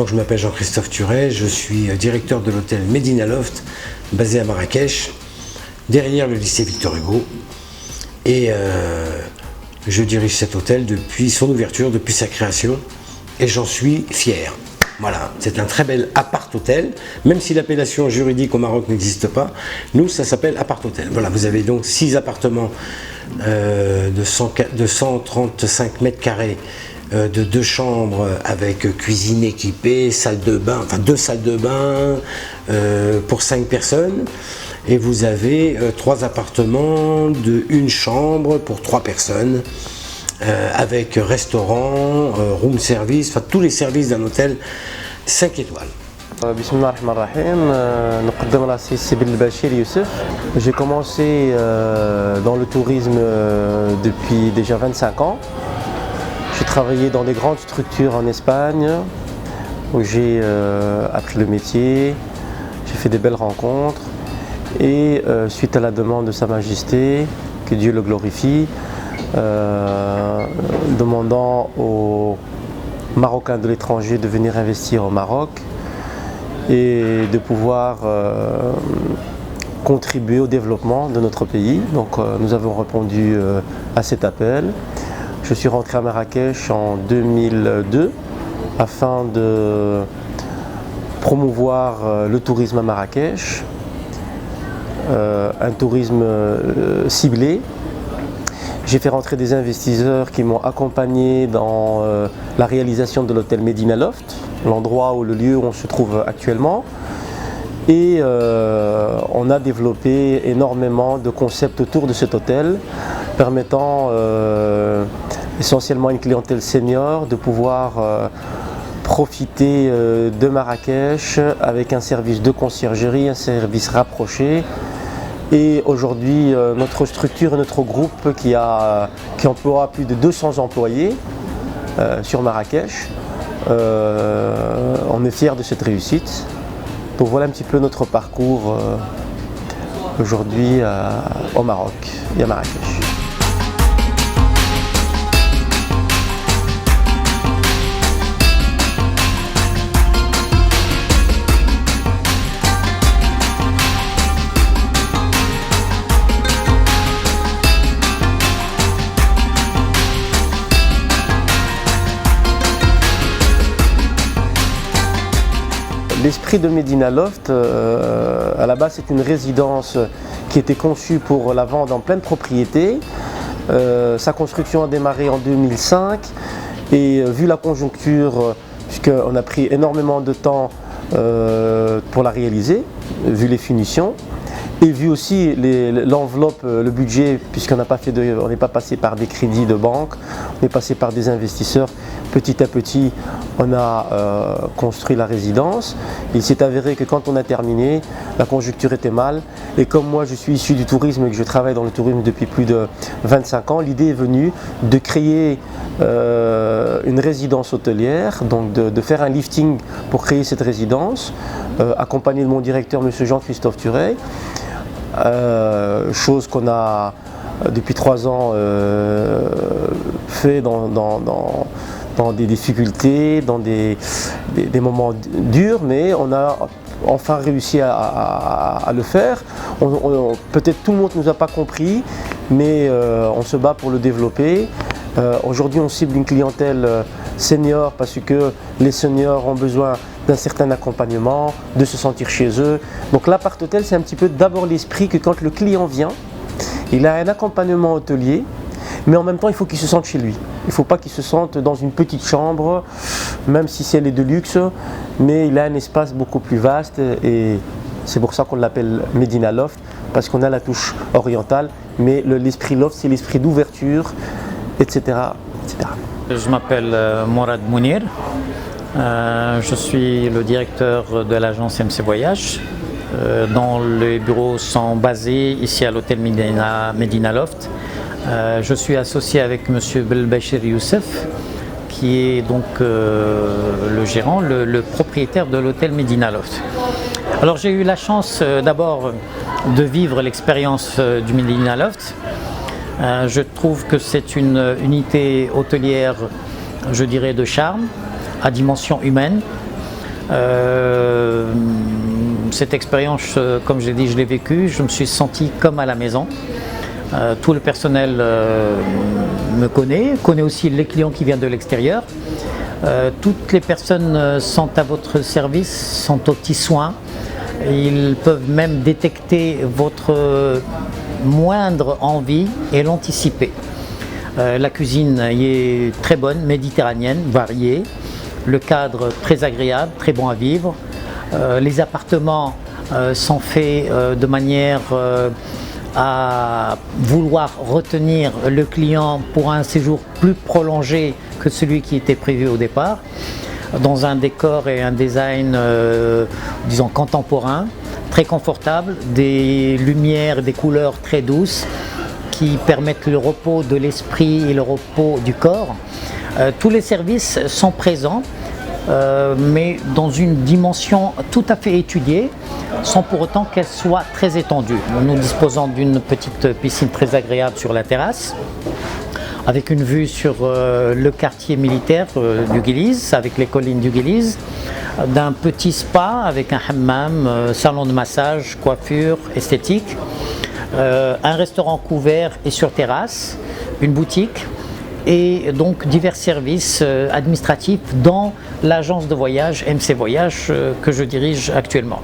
Donc, je m'appelle Jean-Christophe Thuret, je suis directeur de l'hôtel Medina Loft, basé à Marrakech, derrière le lycée Victor Hugo. Et je dirige cet hôtel depuis son ouverture, depuis sa création, et j'en suis fier. Voilà, c'est un très bel appart-hôtel, même si l'appellation juridique au Maroc n'existe pas, nous ça s'appelle appart-hôtel. Voilà, vous avez donc 6 appartements de 135 mètres carrés, de 2 chambres avec cuisine équipée, salle de bain, enfin 2 salles de bain pour 5 personnes. Et vous avez 3 appartements de 1 chambre pour 3 personnes, avec restaurant, room service, enfin tous les services d'un hôtel 5 étoiles. Bismillah ar-Rahman ar-Rahim, نقدم راسي سي بلباشير يوسف. J'ai commencé dans le tourisme depuis déjà 25 ans. J'ai travaillé dans des grandes structures en Espagne où j'ai appris le métier, j'ai fait des belles rencontres et suite à la demande de Sa Majesté, que Dieu le glorifie, demandant aux Marocains de l'étranger de venir investir au Maroc et de pouvoir contribuer au développement de notre pays. Donc nous avons répondu à cet appel. Je suis rentré à Marrakech en 2002 afin de promouvoir le tourisme à Marrakech, un tourisme ciblé. J'ai fait rentrer des investisseurs qui m'ont accompagné dans la réalisation de l'hôtel Medina Loft, l'endroit où le lieu où on se trouve actuellement. Et on a développé énormément de concepts autour de cet hôtel, permettant essentiellement à une clientèle senior de pouvoir profiter de Marrakech avec un service de conciergerie, un service rapproché. Et aujourd'hui, notre structure et notre groupe qui emploie plus de 200 employés sur Marrakech, on est fiers de cette réussite. Donc voilà un petit peu notre parcours aujourd'hui au Maroc et à Marrakech. L'esprit de Medina Loft, à la base, c'est une résidence qui était conçue pour la vente en pleine propriété. Sa construction a démarré en 2005 et vu la conjoncture, puisqu'on a pris énormément de temps pour la réaliser, vu les finitions, et vu aussi l'enveloppe, le budget, puisqu'on n'est pas passé par des crédits de banque, on est passé par des investisseurs. Petit à petit, on a construit la résidence. Il s'est avéré que quand on a terminé, la conjoncture était mal. Et comme moi, je suis issu du tourisme et que je travaille dans le tourisme depuis plus de 25 ans, l'idée est venue de créer une résidence hôtelière, donc de faire un lifting pour créer cette résidence, accompagné de mon directeur, M. Jean-Christophe Thuret. Chose qu'on a depuis 3 ans fait dans des difficultés, dans des moments durs, mais on a enfin réussi à le faire. Peut-être tout le monde ne nous a pas compris, mais on se bat pour le développer. Aujourd'hui, on cible une clientèle senior parce que les seniors ont besoin d'un certain accompagnement, de se sentir chez eux. Donc l'appart-hôtel, c'est un petit peu d'abord l'esprit que quand le client vient, il a un accompagnement hôtelier, mais en même temps, il faut qu'il se sente chez lui. Il ne faut pas qu'il se sente dans une petite chambre, même si c'est de luxe, mais il a un espace beaucoup plus vaste et c'est pour ça qu'on l'appelle Medina Loft, parce qu'on a la touche orientale, mais l'esprit loft, c'est l'esprit d'ouverture, etc., etc. Je m'appelle Mourad Mounir, je suis le directeur de l'agence MC Voyage, dont les bureaux sont basés ici à l'hôtel Medina Loft. Je suis associé avec M. Belbachir Youssef, qui est donc le gérant, le propriétaire de l'hôtel Medina Loft. Alors j'ai eu la chance d'abord de vivre l'expérience du Medina Loft. Je trouve que c'est une unité hôtelière, je dirais, de charme, à dimension humaine. Cette expérience, comme j'ai dit, je l'ai vécue, je me suis senti comme à la maison. Tout le personnel me connaît aussi les clients qui viennent de l'extérieur. Toutes les personnes sont à votre service, sont aux petits soins. Ils peuvent même détecter votre moindre envie et l'anticiper. La cuisine y est très bonne, méditerranéenne, variée. Le cadre très agréable, très bon à vivre. Les appartements sont faits de manière à vouloir retenir le client pour un séjour plus prolongé que celui qui était prévu au départ, dans un décor et un design disons contemporain, très confortable, des lumières, des couleurs très douces qui permettent le repos de l'esprit et le repos du corps. Tous les services sont présents, mais dans une dimension tout à fait étudiée, sans pour autant qu'elle soit très étendue. Nous disposons d'une petite piscine très agréable sur la terrasse, avec une vue sur le quartier militaire du Guiliz, avec les collines du Guiliz, d'un petit spa avec un hammam, salon de massage, coiffure, esthétique, un restaurant couvert et sur terrasse, une boutique, et donc divers services administratifs dans l'agence de voyage MC Voyage que je dirige actuellement.